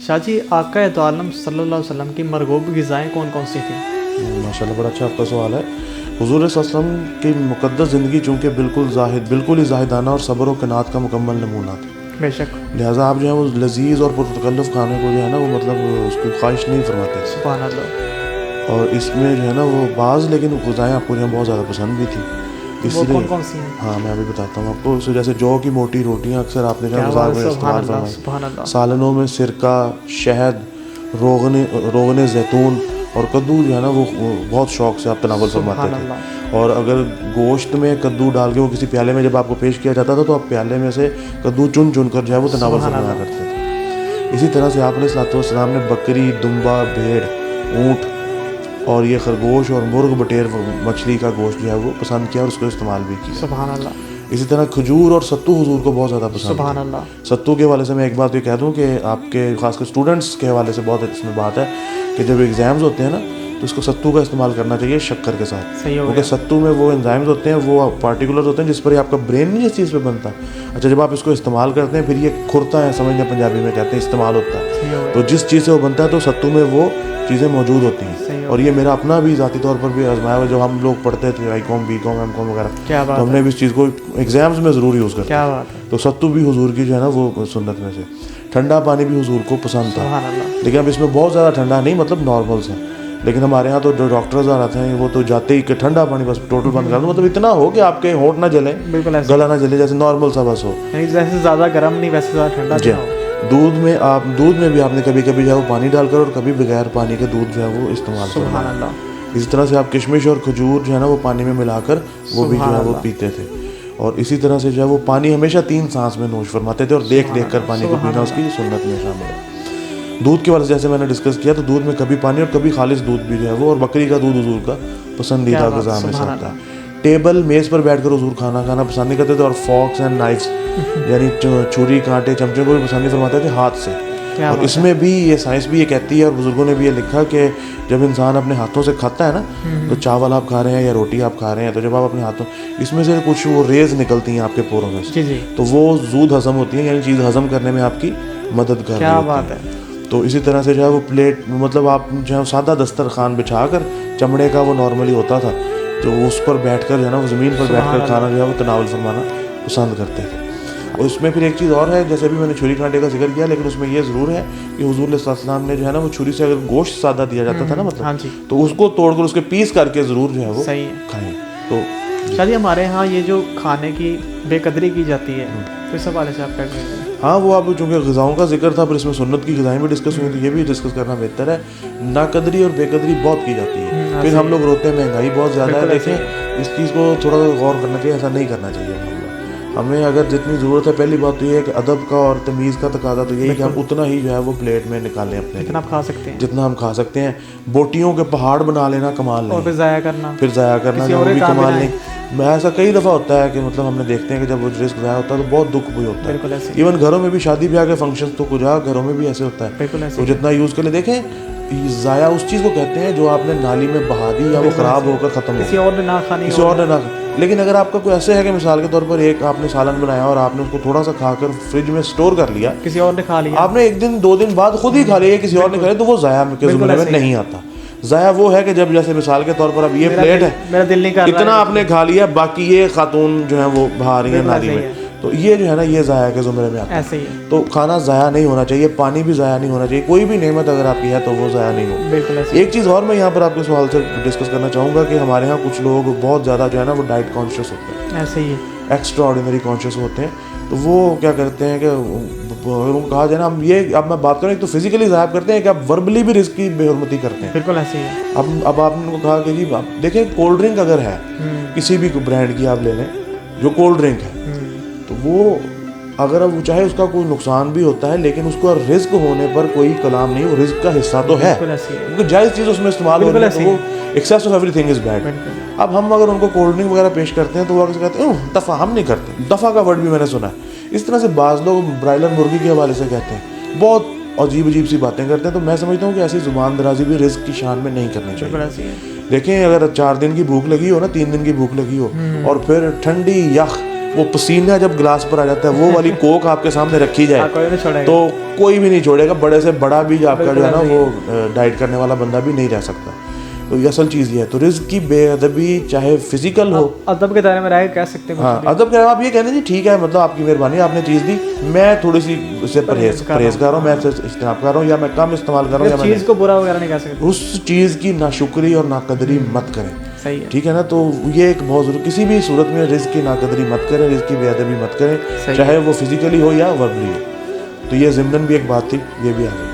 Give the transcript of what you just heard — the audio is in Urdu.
شاہ جی آقا دو عالم صلی اللہ علیہ وسلم کی مرغوب غذائیں کون کون سی تھیں؟ ماشاءاللہ بڑا اچھا آپ کا سوال ہے. حضور صلی اللہ علیہ وسلم کی مقدس زندگی چونکہ بالکل ہی زاہدانہ اور صبر و قناعت کا مکمل نمونہ تھی. بے شک. لہٰذا آپ جو ہے وہ لذیذ اور پرتکلف کھانے کو جو ہے نا وہ مطلب اس کی خواہش نہیں فرماتے. سبحان اللہ. اور اس میں جو ہے نا وہ بعض لیکن غذائیں آپ کو جو بہت زیادہ پسند بھی تھیں. اس وہ لیے کون کون سی ہیں؟ ہاں میں ابھی بتاتا ہوں آپ کو. جیسے جو کی موٹی روٹیاں اکثر آپ نے جو غذا میں استعمال فرمائی. سالنوں میں سرکہ، شہد، روغن زیتون اور کدو جو ہے نا وہ بہت شوق سے آپ تناول فرماتے تھے. اور اگر گوشت میں کدو ڈال کے وہ کسی پیالے میں جب آپ کو پیش کیا جاتا تھا تو آپ پیالے میں سے کدو چن کر جو ہے وہ تناول فرمایا کرتے تھے. اسی طرح سے آپ علیہ الصلوۃ والسلام نے بکری، دمبا، بھیڑ، اونٹ اور یہ خرگوش اور مرغ بٹیر مچھلی کا گوشت جو ہے وہ پسند کیا اور اس کو استعمال بھی کیا. سبحان اللہ. اسی طرح کھجور اور ستو حضور کو بہت زیادہ پسند. سبحان اللہ. ستو کے حوالے سے میں ایک بات یہ کہہ دوں کہ آپ کے خاص کر اسٹوڈنٹس کے حوالے سے بہت اس میں بات ہے کہ جب ایگزامز ہوتے ہیں نا تو اس کو ستو کا استعمال کرنا چاہیے شکر کے ساتھ. کیونکہ ستو میں وہ انزائمز ہوتے ہیں، وہ پارٹیکولرز ہوتے ہیں جس پر آپ کا برین نہیں اس چیز پہ بنتا. اچھا جب آپ اس کو استعمال کرتے ہیں پھر یہ کھرتا ہے، سمجھنا پنجابی میں کہتے ہیں استعمال ہوتا ہے. تو جس چیز سے وہ بنتا ہے تو ستو میں وہ چیزیں موجود ہوتی ہیں. اور یہ میرا اپنا بھی ذاتی طور پر بھی آزمایا ہوا. جب ہم لوگ پڑھتے تھے آئی کام، بی کام، ایم کام وغیرہ تو ہم نے بھی اس چیز کو ایگزامز میں ضرور یوز کرتے ہیں. تو ستو بھی حضور کی جو ہے نا وہ سنت میں سے. ٹھنڈا پانی بھی حضور کو پسند تھا، لیکن اب اس میں بہت زیادہ ٹھنڈا نہیں، مطلب نارمل سے. لیکن ہمارے یہاں تو جو ڈاکٹرز آ رہتے ہیں وہ تو جاتے ہی کہ ٹھنڈا پانی بس ٹوٹل بند کر دو، مطلب اتنا ہو کہ آپ کے ہونٹ نہ جلیں، گلا نہ جلے، جیسے نارمل سا بس ہو، جیسے زیادہ گرم نہیں ویسے زیادہ ٹھنڈا. جی. دودھ میں بھی آپ نے کبھی کبھی جو ہے وہ پانی ڈال کر اور کبھی بغیر پانی کے دودھ جو ہے وہ استعمال کرنا. اسی طرح سے آپ کشمش اور کھجور جو ہے نا وہ پانی میں ملا کر وہ بھی جو ہے وہ پیتے تھے. اور اسی طرح سے جو ہے وہ پانی ہمیشہ 3 سانس میں نوش فرماتے تھے اور دیکھ کر پانی کو پینا اس کی سنت میں شامل ہے. دودھ کے والے جیسے میں نے ڈسکس کیا تو دودھ میں کبھی پانی اور کبھی خالص دودھ بھی جو ہے وہ، اور بکری کا دودھ حضور کا پسندیدہ غذا میں سے آتا ہے. ٹیبل میز پر بیٹھ کر حضور کھانا پسند نہیں کرتے تھے، اور فورکس اینڈ نائفس یعنی چھری، کانٹے، چمچے کو بھی پسند نہیں فرماتے تھے ہاتھ سے. اور اس میں بھی یہ سائنس بھی یہ کہتی ہے اور بزرگوں نے بھی یہ لکھا کہ جب انسان اپنے ہاتھوں سے کھاتا ہے نا تو چاول آپ کھا رہے ہیں یا روٹی آپ کھا رہے ہیں تو جب آپ اپنے ہاتھوں اس میں سے کچھ وہ ریز نکلتی ہیں آپ کے پوروں میں سے تو وہ زود ہضم ہوتی ہیں، یعنی چیز ہضم کرنے میں آپ کی مدد کر رہی ہوتی ہے. تو اسی طرح سے جو ہے وہ پلیٹ، مطلب آپ جو ہے سادہ دسترخوان بچھا کر چمڑے کا وہ نارملی ہوتا تھا تو اس پر بیٹھ کر جو ہے نا وہ زمین پر بیٹھ کر کھانا جو ہے وہ تناول فرمانا پسند کرتے تھے. اور اس میں پھر ایک چیز اور ہے، جیسے بھی میں نے چھری کانٹے کا ذکر کیا، لیکن اس میں یہ ضرور ہے کہ حضور علیہ السلام نے جو ہے نا وہ چھری سے اگر گوشت سادہ دیا جاتا تھا نا مطلب تو اس کو توڑ کر اس کے پیس کر کے ضرور جو ہے وہ کھائیں. تو چلیے ہمارے ہاں یہ جو کھانے کی بے قدری کی جاتی ہے تو اس حوالے سے آپ کیا کہیں گے؟ ہاں وہ اب چونکہ غذاؤں کا ذکر تھا پر اس میں سنت کی غذائیں بھی ڈسکس ہوئی تو یہ بھی ڈسکس کرنا بہتر ہے. ناقدری اور بے قدری بہت کی جاتی ہے، پھر ہم لوگ روتے ہیں مہنگائی بہت زیادہ ہے. دیکھیں اس چیز کو تھوڑا غور کرنا چاہیے، ایسا نہیں کرنا چاہیے. ہمیں اگر جتنی ضرورت ہے، پہلی بات تو یہ ہے کہ ادب کا اور تمیز کا تقاضا تو یہی کہ ہم اتنا ہی جو ہے وہ پلیٹ میں نکالیں اپنے جتنا آپ کھا سکتے ہیں، جتنا ہم کھا سکتے ہیں. بوٹیوں کے پہاڑ بنا لینا کمال نہیں، اور پھر ضائع کرنا وہ بھی کمال نہیں. ایسا کئی دفعہ ہوتا ہے کہ مطلب ہم نے دیکھتے ہیں کہ جب وہ رزق ضائع ہوتا ہے تو بہت دکھ بھی ہوتا ہے. ایون گھروں میں بھی شادی بیاہ کے فنکشن تو کجا گھروں میں بھی ایسے ہوتا ہے. تو جتنا یوز کر لے. دیکھیں ضائع اس چیز کو کہتے ہیں جو آپ نے نالی میں بہا دی یا وہ خراب ہو کر ختم ہو، کسی اور نے نہ. لیکن اگر آپ کا کوئی ایسے ہے کہ مثال کے طور پر ایک آپ نے سالن بنایا اور آپ نے اس کو تھوڑا سا کھا کر فریج میں اسٹور کر لیا، کسی اور نے کھا لیا، آپ نے ایک دن 2 دن بعد خود ہی کھا لیا، کسی اور نے کھا لیا، تو وہ ضائع کے زمرے میں نہیں آتا. ضائع وہ ہے کہ جب جیسے مثال کے طور پر اب یہ پلیٹ ہے، میرا دل نہیں کر رہا، اتنا آپ نے کھا لیا، باقی یہ خاتون جو ہیں وہ بہا رہی ہیں نالی میں، تو یہ جو ہے نا یہ ضائع کے زمرے میں آتا ہے. تو کھانا ضائع نہیں ہونا چاہیے، پانی بھی ضائع نہیں ہونا چاہیے، کوئی بھی نعمت اگر آپ کی ہے تو وہ ضائع نہیں ہو. ایک چیز اور میں یہاں پر آپ کے سوال سے ڈسکس کرنا چاہوں گا کہ ہمارے یہاں کچھ لوگ بہت زیادہ جو ہے نا وہ ڈائٹ کانشیس ہوتے ہیں، ایسے ہی ایکسٹرا آرڈینری کانشیس ہوتے ہیں. تو وہ کیا کرتے ہیں کہ اگر ان کو کہا جائے نا، ہم یہ اب میں بات کروں، ایک تو فزیکلی ضائع کرتے ہیں کہ آپ وربلی بھی رزق کی بے حرمتی کرتے ہیں. بالکل ایسے ہی. اب آپ نے ان کو کہا کہ جی دیکھیں کولڈ ڈرنک اگر ہے کسی بھی برانڈ کی آپ لے لیں جو کولڈ ڈرنک ہے تو وہ اگر اب چاہے اس کا کوئی نقصان بھی ہوتا ہے لیکن اس کو رزق ہونے پر کوئی کلام نہیں، وہ رزق کا حصہ تو ہے کیونکہ جائز چیز اس میں استعمال ہو رہی ہے تو وہ access of every thing is bad. اب ہم اگر ان کو کولڈ ڈرنک وغیرہ پیش کرتے ہیں تو وہ کہتے ہیں دفعہ، ہم نہیں کرتے. دفعہ کا ورڈ بھی میں نے سنا ہے. اس طرح سے بعض لوگ برائلر مرغی کے حوالے سے کہتے ہیں، بہت عجیب سی باتیں کرتے ہیں. تو میں سمجھتا ہوں کہ ایسی زبان درازی بھی رزق کی شان میں نہیں کرنی چاہیے. دیکھیں اگر 4 دن کی بھوک لگی ہو نا، 3 دن کی بھوک لگی ہو اور پھر ٹھنڈی یخ وہ پسینہ جب گلاس پر آ جاتا ہے، وہ والی کوک آپ کے سامنے رکھی جائے تو کوئی بھی نہیں چھوڑے گا، بڑے سے بڑا بھی آپ کا جو ہے نا وہ ڈائٹ کرنے والا بندہ بھی نہیں رہ سکتا. تو یہ اصل چیز یہ ہے. تو رزق کی بے ادبی چاہے فزیکل ہو، ادب کے دائرے میں رہ کے کہہ سکتے ہیں. ہاں ادب کے آپ یہ کہتے ہیں جی ٹھیک ہے، مطلب آپ کی مہربانی، آپ نے چیز دی، میں تھوڑی سی اس سے پرہیز کر رہا ہوں، میں اجتناب کر رہا ہوں، یا میں کم استعمال کر رہا ہوں، یا چیز کو برا وغیرہ نہیں کہہ سکتے. اس چیز کی ناشکری اور ناقدری مت کریں. صحیح ہے، ٹھیک ہے نا. تو یہ ایک بہت ضروری، کسی بھی صورت میں رزق کی ناقدری مت کریں، رزق کی بے ادبی مت کریں، چاہے وہ فزیکلی ہو یا وربلی ہو. تو یہ ضمن بھی ایک بات تھی، یہ بھی آ گئی.